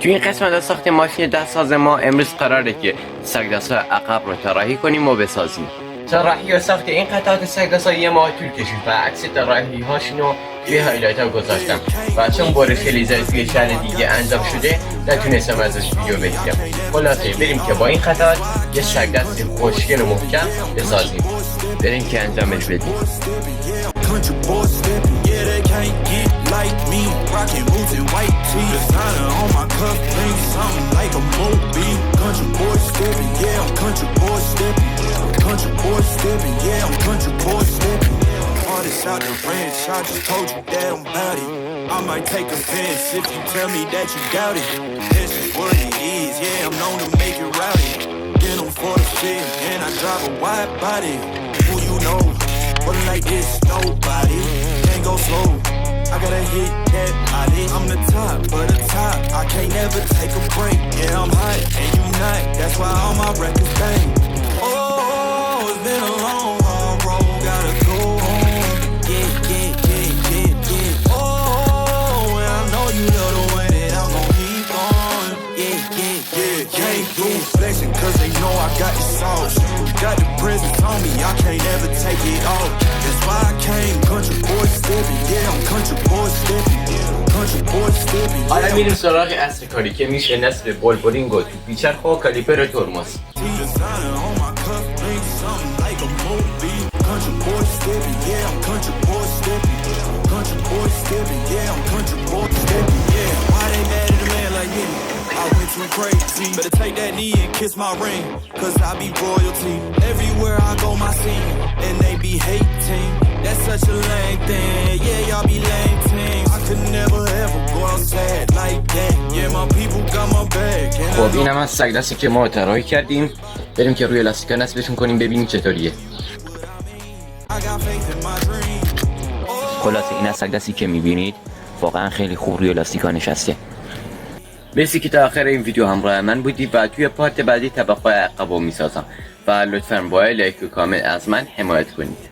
توی این قسمت از ساخت ماشین دستساز ما امروز قراره که سگ‌دست‌های عقب رو طراحی کنیم و بسازیم. طراحی و ساخت این قطعات سگ‌دست‌ها یه ماه طول کشید و عکس طراحی‌هاشون رو توی هایلایت‌ها گذاشتم و چون برش خیلی زیاد توی شهر دیگه انجام شده نتونستم ازش ویدیو بگیرم. خلاصه بریم که با این قطعات یه سگ‌دست خوشگل و محکم بسازیم. بریم که انجامش بدیم. Country boy steppin', yeah, they can't get like me. Rockin' boots and white tee, designer on my cuff, think something like a mobile. Country boy steppin', yeah, I'm country boy steppin'. Country boy steppin', yeah, I'm country boy steppin'. Artist out the ranch, I just told you that I'm bout it. I might take offense if you tell me that you doubt it. This is what it is, yeah, I'm known to make it rowdy. Get 'em for the fit, and I drive a wide body. Who you know? But like this, nobody can't go slow. I gotta hit that body. I'm the top of the top. I can't never take a break. Yeah, I'm hot and you not. That's why all my records bang. Oh, it's been a long, hard road. Gotta go home. Yeah, yeah, yeah, yeah, yeah. Oh, and I know you love the way that I'm gon' keep on. Yeah, yeah, yeah. Can't do flexing 'cause they know I got the sauce. Got the presents on me, I can't ever take it off. That's why I came country boy stepping, yeah, I'm country boy stepping, country boy stepping. حالا میریم سراغ اصل کاری که میشه نصب بولبرینگ و تو پیچرخ و کالیپر و ترمز. Designer on my cuff, think something like a movie. Country boy stepping, yeah, I'm country boy stepping, country boy stepping, yeah, I'm country boy stepping, yeah. Why they mad at a man like me? I went too crazy. Better take that knee and kiss my ring, 'cause I be royalty. Everywhere I go, my scene, and they be hating. That's such a lame thing. Yeah, y'all be lame team. I could never ever go outside like that. Yeah, my people got my back. خب این هم از سگ‌دستی که ما طراحی کردیم. بریم که روی لاستیکا نصبشون کنیم ببینیم چطوریه. I got faith in my dream. خلاصه این از سگ‌دستی که میبینید واقعا خیلی خوب روی لاستیکا نشسته. مرسی که تا آخر این ویدیو همراه من بودی و توی پارت بعدی طبقه عقب رو میسازم و لطفاً با لایک و کامنت از من حمایت کنید.